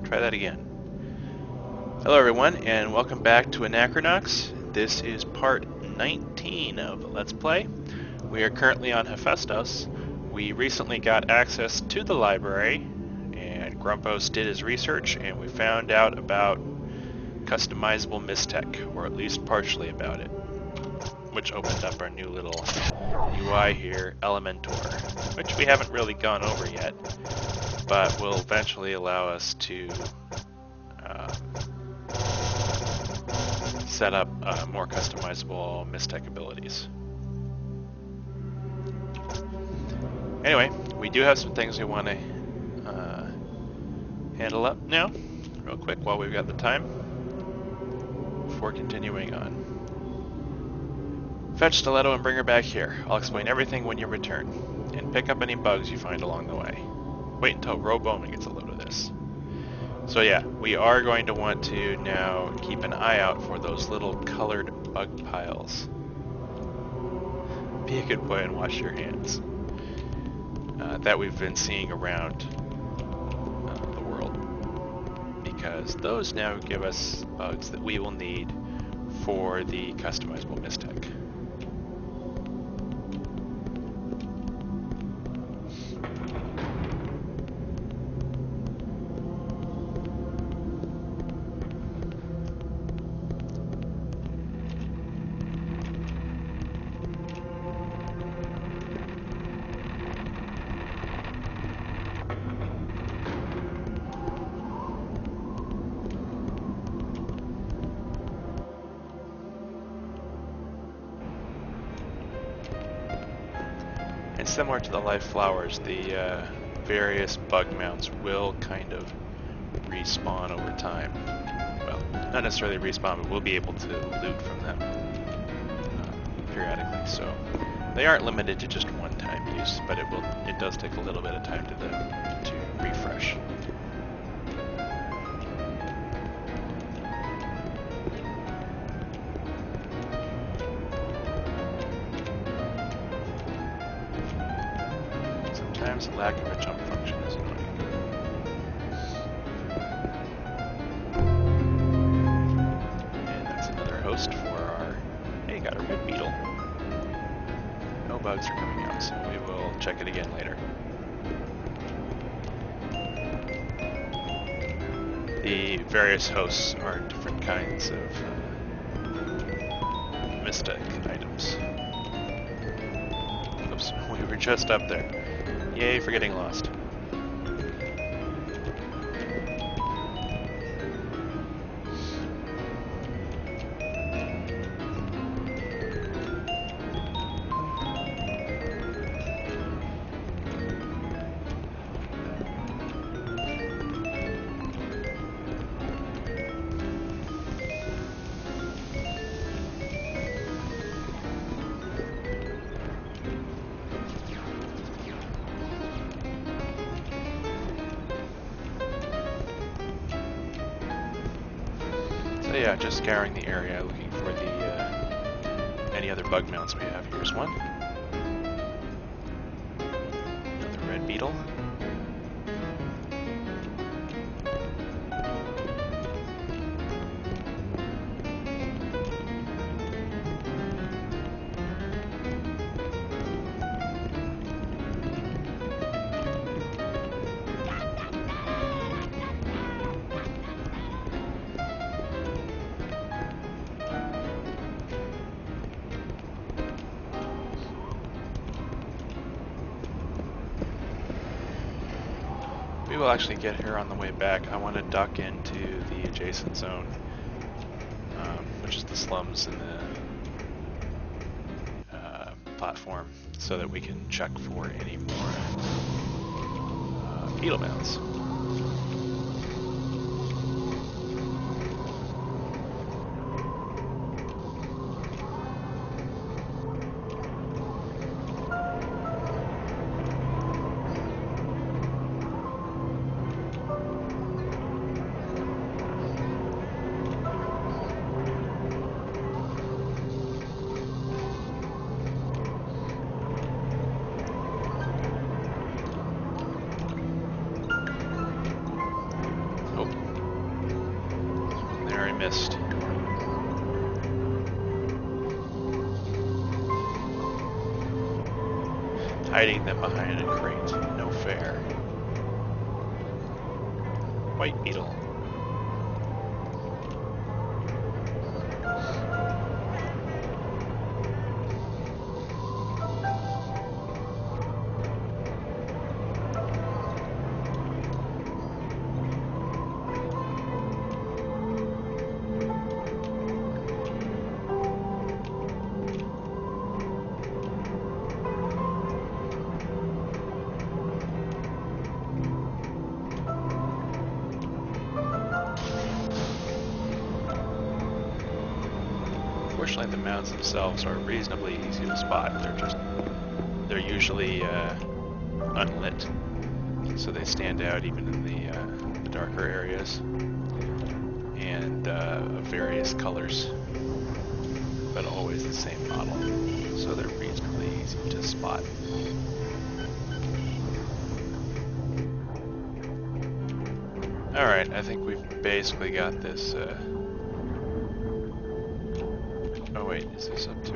Try that again. Hello everyone, and welcome back to Anachronox. This is part 19 of Let's Play. We are currently on Hephestus. We recently got access to the library, and Grumpos did his research, and we found out about customizable MysTech, or at least partially about it, which opened up our new little UI here, Elementor, which we haven't really gone over yet, but will eventually allow us to set up more customizable MysTech abilities. Anyway, we do have some things we want to handle up now, real quick, while we've got the time, before continuing on. Fetch Stiletto and bring her back here. I'll explain everything when you return, and pick up any bugs you find along the way. Wait until Roe Bowman gets a load of this. So yeah, we are going to want to now keep an eye out for those little colored bug piles. Be a good boy and wash your hands. That we've been seeing around the world. Because those now give us bugs that we will need for the customizable MysTech. Similar to the life flowers, the various bug mounts will kind of respawn over time. Well, not necessarily respawn, but we'll be able to loot from them periodically. So they aren't limited to just one-time use, but it does take a little bit of time to refresh. The lack of a jump function is annoying. And that's another host for our... Hey, got a red beetle. No bugs are coming out, so we will check it again later. The various hosts are different kinds of MysTech items. Oops, we were just up there. Yay for getting lost. Yeah, just scouring the area, looking for the any other bug mounts we have. Here's one. Another red beetle. We will actually get here on the way back. I want to duck into the adjacent zone, which is the slums and the platform, so that we can check for any more beetle mounts. missed. Hiding them behind a crate. No fair. White beetle. Fortunately, the mounds themselves are reasonably easy to spot. They're usually unlit, so they stand out even in the darker areas, and of various colors, but always the same model, so they're reasonably easy to spot. Alright, I think we've basically got this. Oh wait, is this up to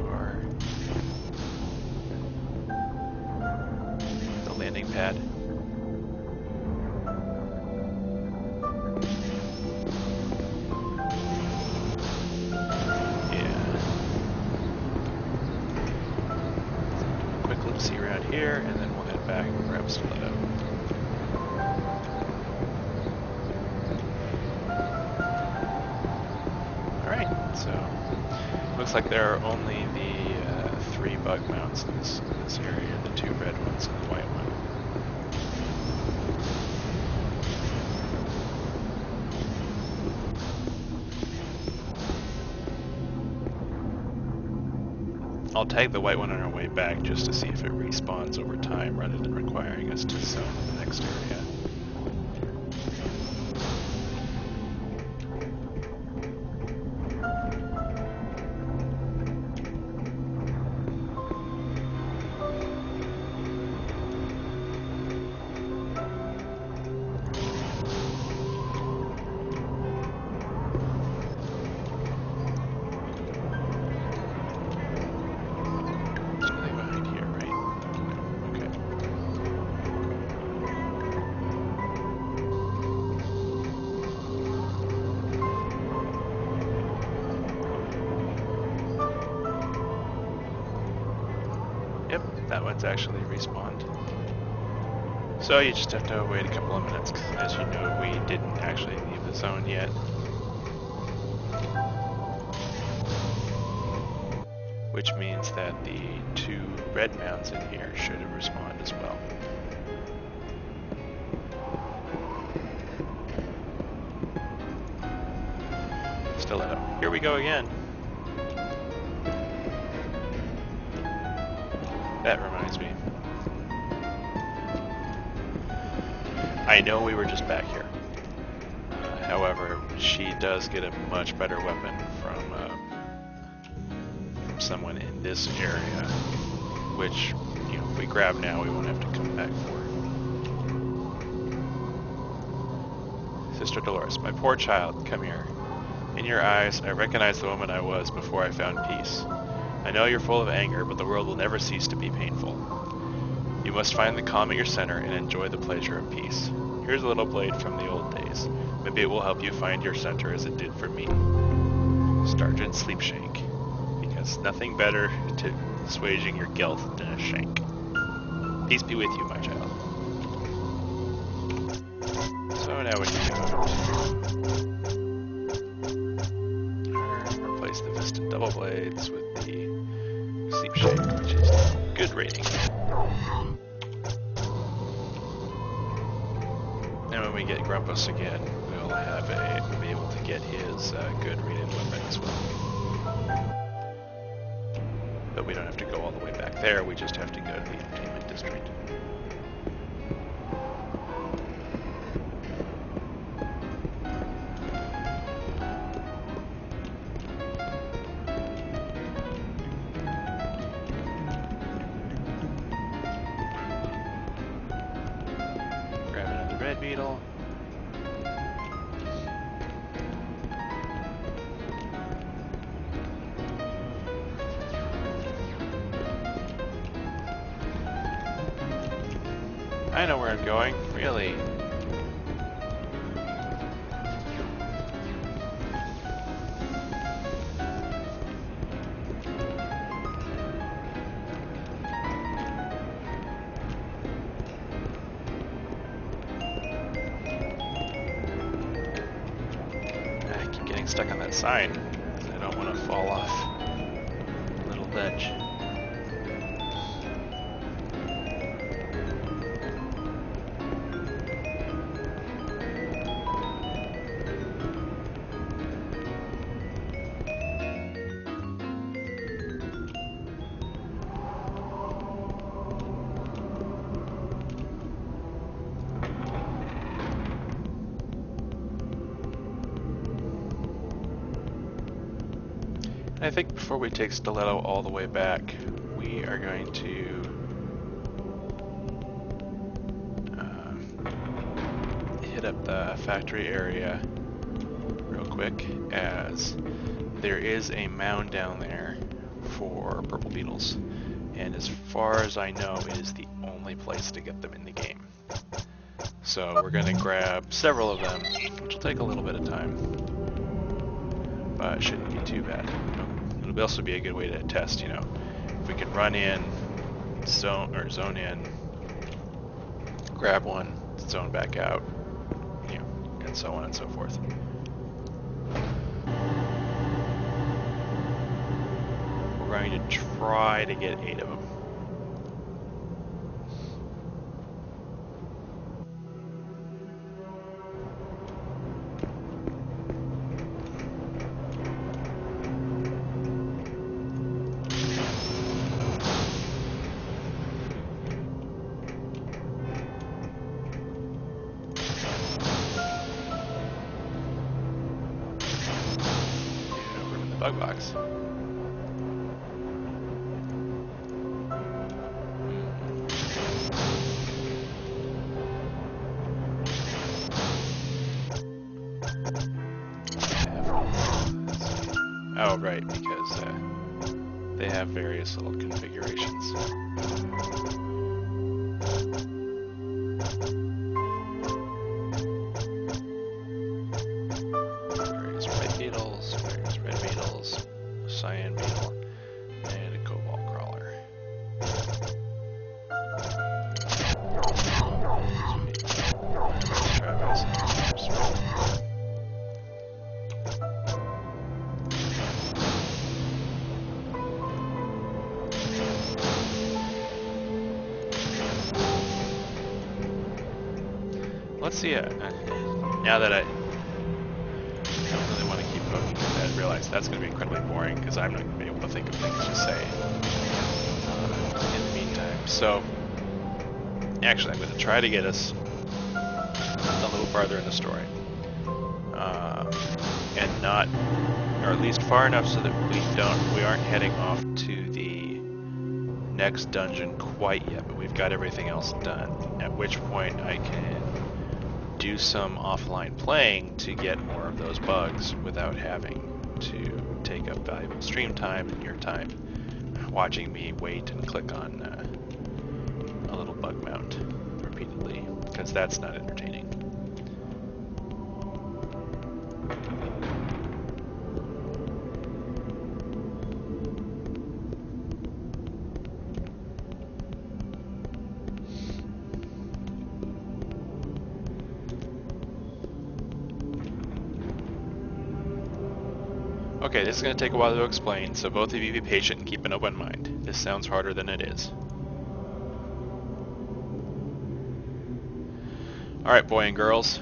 the landing pad? Yeah. Quick look-see around here, and then we'll head back and grab Stiletto. Alright, so looks like there are only the 3 bug mounts in this area, the 2 red ones and the white one. I'll tag the white one on our way back just to see if it respawns over time rather than requiring us to zone in the next area. Yep, that one's actually respawned. So you just have to wait a couple of minutes, because as you know, we didn't actually leave the zone yet. Which means that the 2 red mounts in here should have respawned as well. Stiletto. Here we go again. That reminds me. I know we were just back here. However, she does get a much better weapon from someone in this area, which, you know, if we grab now, we won't have to come back for. Sister Dolores, my poor child, come here. In your eyes, I recognize the woman I was before I found peace. I know you're full of anger, but the world will never cease to be painful. You must find the calm at your center and enjoy the pleasure of peace. Here's a little blade from the old days. Maybe it will help you find your center as it did for me. Sergeant Sleepshank. Because nothing better to assuaging your guilt than a shank. Peace be with you, my child. So now we can replace the Vista double blades with the Sleepshank, which is a good rating. And when we get Grumpus again, we'll be able to get his good rated weapon as well. But we don't have to go all the way back there, we just have to go to the entertainment district. Grab another red beetle. I know where I'm going, really. I keep getting stuck on that sign, because I don't want to fall off the little ledge. I think before we take Stiletto all the way back, we are going to hit up the factory area real quick, as there is a mound down there for purple beetles, and as far as I know, it is the only place to get them in the game. So we're going to grab several of them, which will take a little bit of time, but it shouldn't be too bad. It'll also be a good way to test, you know, if we can run in, zone in, grab one, zone back out, you know, and so on and so forth. We're going to try to get 8 of them. Bug box. Oh, right, because they have various little configurations. Various white beetles, various red beetles, a cyan beetle, and a cobalt crawler. Let's see, now that I don't really want to keep poking at that, I realize that's going to be incredibly boring, because I'm not going to be able to think of things to say in the meantime. So, actually, I'm going to try to get us a little farther in the story. And not, or at least far enough so that we aren't heading off to the next dungeon quite yet, but we've got everything else done, at which point I can do some offline playing to get more of those bugs without having to take up valuable stream time and your time watching me wait and click on a little bug mount repeatedly, because that's not entertaining. Okay, this is going to take a while to explain, so both of you be patient and keep an open mind. This sounds harder than it is. Alright, boy and girls,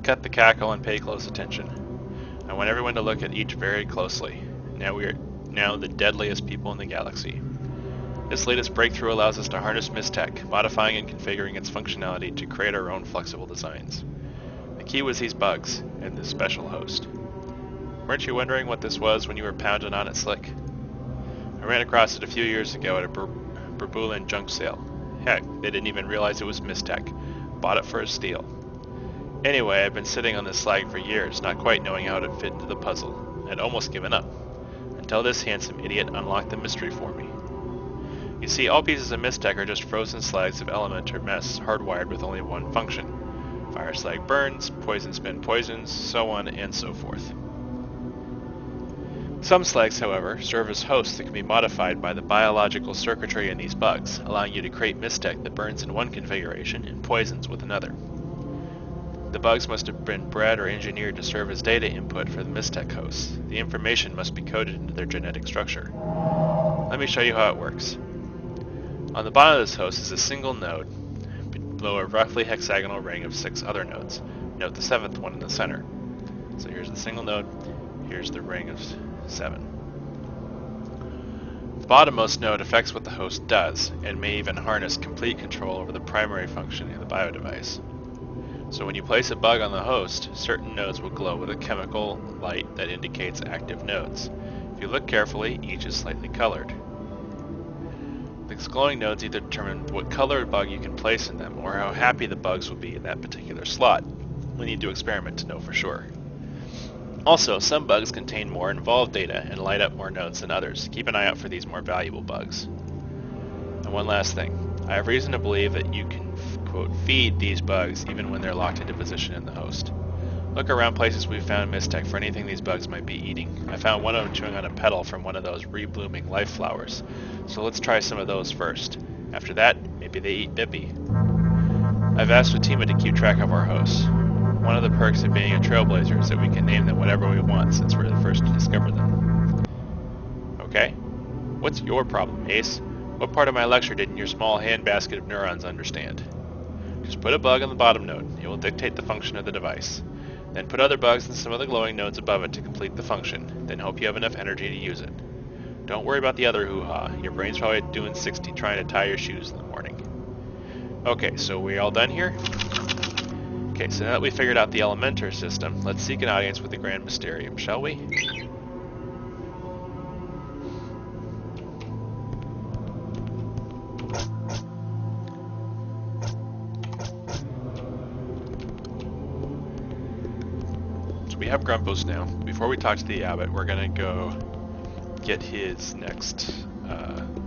cut the cackle and pay close attention. I want everyone to look at each very closely. Now we are the deadliest people in the galaxy. This latest breakthrough allows us to harness MysTech, modifying and configuring its functionality to create our own flexible designs. The key was these bugs, and this special host. Weren't you wondering what this was when you were pounding on it slick? I ran across it a few years ago at a Burbulan junk sale. Heck, they didn't even realize it was MysTech. Bought it for a steal. Anyway, I've been sitting on this slag for years, not quite knowing how it fit into the puzzle. I'd almost given up, until this handsome idiot unlocked the mystery for me. You see, all pieces of MysTech are just frozen slags of element or mess hardwired with only one function. Fire slag burns, poison spin poisons, so on and so forth. Some slags, however, serve as hosts that can be modified by the biological circuitry in these bugs, allowing you to create MysTech that burns in one configuration and poisons with another. The bugs must have been bred or engineered to serve as data input for the MysTech hosts. The information must be coded into their genetic structure. Let me show you how it works. On the bottom of this host is a single node below a roughly hexagonal ring of 6 other nodes. Note the 7th one in the center. So here's the single node, here's the ring of 7. The bottommost node affects what the host does, and may even harness complete control over the primary functioning of the biodevice. So when you place a bug on the host, certain nodes will glow with a chemical light that indicates active nodes. If you look carefully, each is slightly colored. These glowing nodes either determine what color bug you can place in them, or how happy the bugs will be in that particular slot. We need to experiment to know for sure. Also, some bugs contain more involved data and light up more nodes than others. Keep an eye out for these more valuable bugs. And one last thing. I have reason to believe that you can, quote, feed these bugs even when they're locked into position in the host. Look around places we've found MysTech for anything these bugs might be eating. I found one of them chewing on a petal from one of those reblooming life flowers. So let's try some of those first. After that, maybe they eat Bippy. I've asked Fatima to keep track of our hosts. One of the perks of being a trailblazer is that we can name them whatever we want since we're the first to discover them. Okay? What's your problem, Ace? What part of my lecture didn't your small handbasket of neurons understand? Just put a bug on the bottom node. It will dictate the function of the device. Then put other bugs in some of the glowing nodes above it to complete the function. Then hope you have enough energy to use it. Don't worry about the other hoo-ha. Your brain's probably doing 60 trying to tie your shoes in the morning. Okay, so we all done here? Okay, so now that we figured out the Elementor system, let's seek an audience with the Grand Mysterium, shall we? So we have Grumpos now. Before we talk to the Abbot, we're gonna go get his next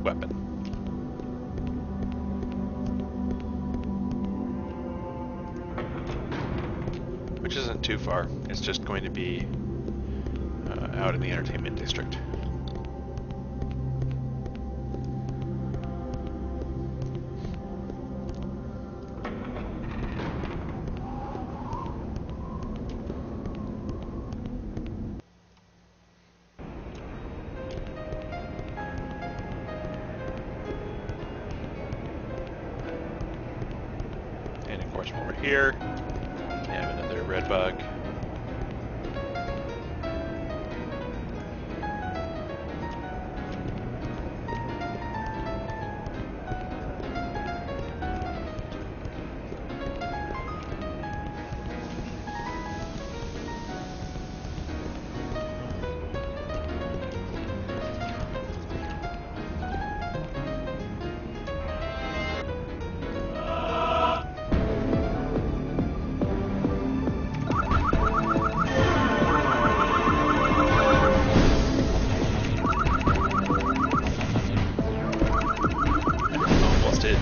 weapon. Which isn't too far. It's just going to be out in the entertainment district. And of course, when we're here, we have another red bug.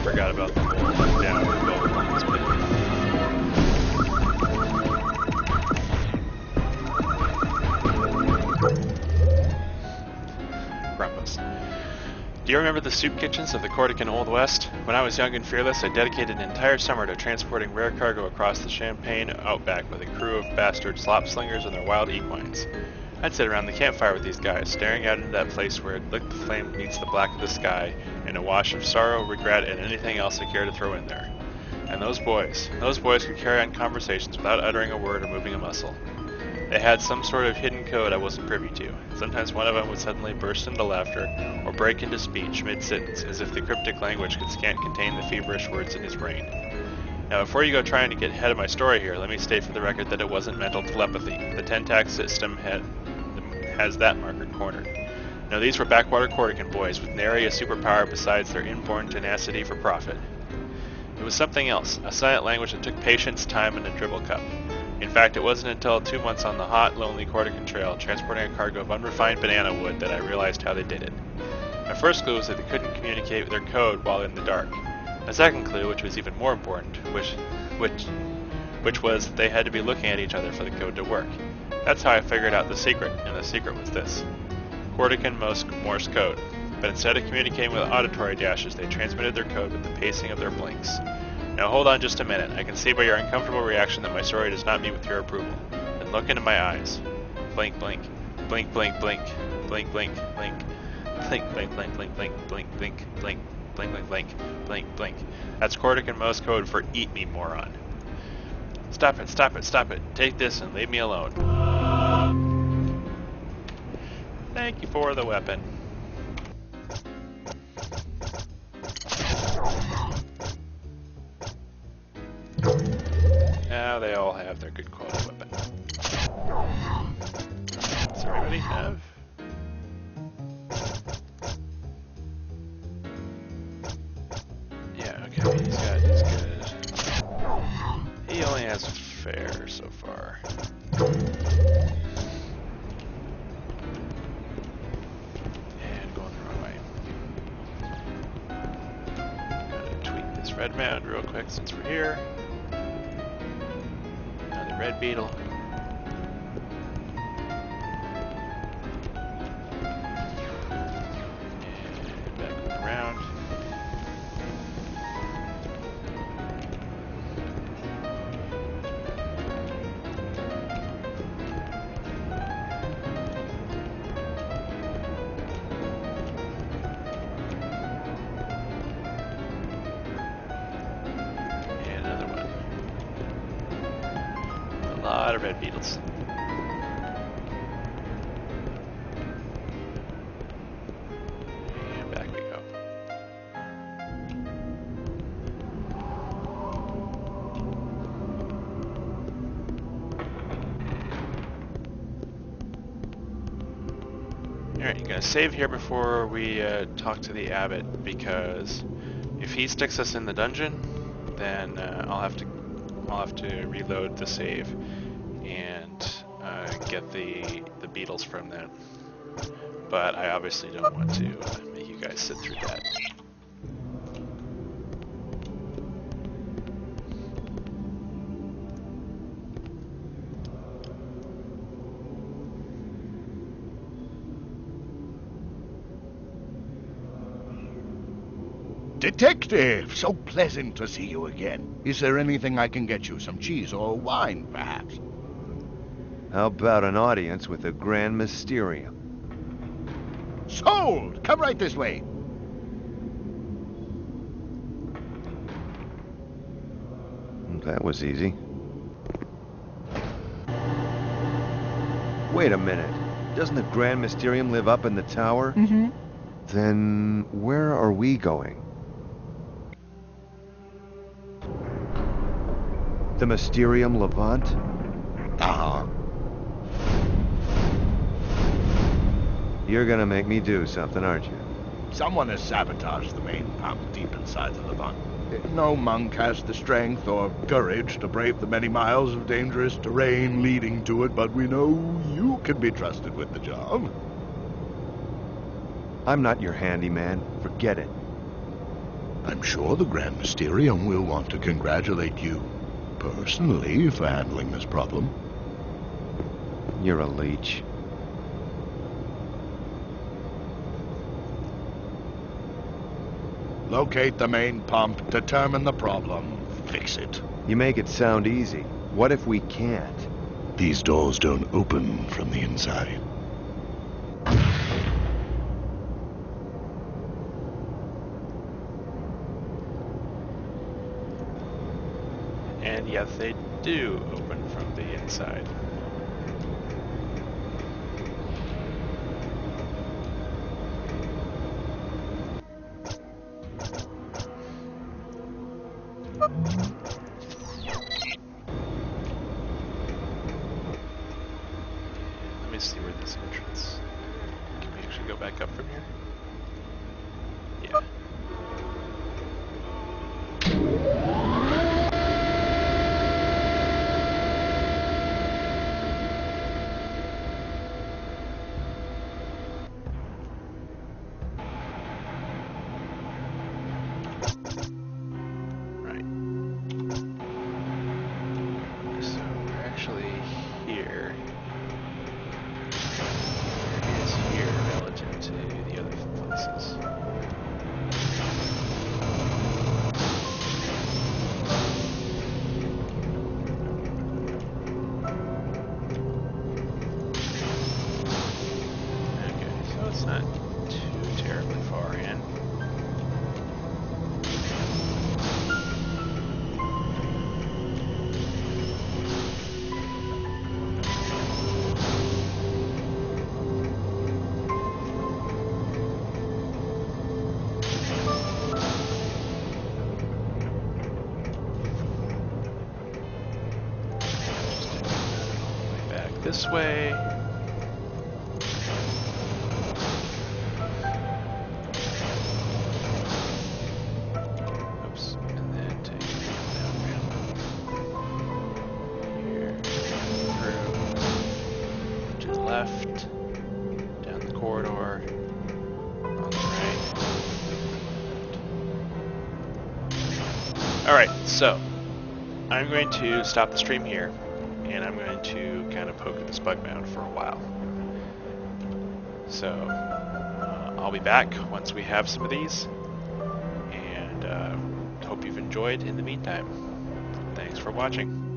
Forgot about the whole downward build on this bit. Grumpus. Do you remember the soup kitchens of the Corsican Old West? When I was young and fearless, I dedicated an entire summer to transporting rare cargo across the Champagne outback with a crew of bastard slop slingers and their wild equines. I'd sit around the campfire with these guys, staring out into that place where lick the flame meets the black of the sky, in a wash of sorrow, regret, and anything else I care to throw in there. And those boys could carry on conversations without uttering a word or moving a muscle. They had some sort of hidden code I wasn't privy to. Sometimes one of them would suddenly burst into laughter, or break into speech mid-sentence, as if the cryptic language can't contain the feverish words in his brain. Now, before you go trying to get ahead of my story here, let me state for the record that it wasn't mental telepathy. The Tentac system has that marker cornered. No, these were backwater Corsican boys with nary a superpower besides their inborn tenacity for profit. It was something else, a silent language that took patience, time, and a dribble cup. In fact, it wasn't until 2 months on the hot, lonely Corsican trail, transporting a cargo of unrefined banana wood, that I realized how they did it. My first clue was that they couldn't communicate with their code while in the dark. My second clue, which was even more important, which was that they had to be looking at each other for the code to work. That's how I figured out the secret, and the secret was this. Cortican Morse code. But instead of communicating with auditory dashes, they transmitted their code with the pacing of their blinks. Now hold on just a minute. I can see by your uncomfortable reaction that my story does not meet with your approval. Then look into my eyes. Blink, blink. Blink, blink, blink. Blink, blink, blink. Blink, blink, blink, blink, blink, blink, blink, blink, blink, blink, blink, blink, blink. That's Cortican Morse code for eat me, moron. Stop it, stop it, stop it. Take this and leave me alone. Thank you for the weapon. Now they all have their good quality weapon. Does everybody have? Yeah, okay, he's got his good. He only has fair so far. And going the wrong way. Gotta tweak this red mound real quick since we're here. Another red beetle. And back around. A lot of red beetles. And back we go. Alright, you gotta save here before we talk to the abbot, because if he sticks us in the dungeon, then I'll have to reload the save and get the beetles from them. But I obviously don't want to make you guys sit through that. Detective! So pleasant to see you again. Is there anything I can get you? Some cheese or wine, perhaps? How about an audience with the Grand Mysterium? Sold! Come right this way. That was easy. Wait a minute. Doesn't the Grand Mysterium live up in the tower? Mm-hmm. Then where are we going? The Mysterium Levant? Uh-huh. You're gonna make me do something, aren't you? Someone has sabotaged the main pump deep inside the Levant. No monk has the strength or courage to brave the many miles of dangerous terrain leading to it, but we know you can be trusted with the job. I'm not your handyman. Forget it. I'm sure the Grand Mysterium will want to congratulate you personally for handling this problem. You're a leech. Locate the main pump, determine the problem, fix it. You make it sound easy. What if we can't? These doors don't open from the inside. And yes, they do open from the inside. Let me see where this entrance. Can we actually go back up from here? Yeah. It's not too terribly far in. This way. Oops, and then take it down here, through, to the left, down the corridor, on the right. Alright, so I'm going to stop the stream here, and I'm going to kind of poke at this bug mound for a while. So I'll be back once we have some of these, and hope you've enjoyed in the meantime. Thanks for watching.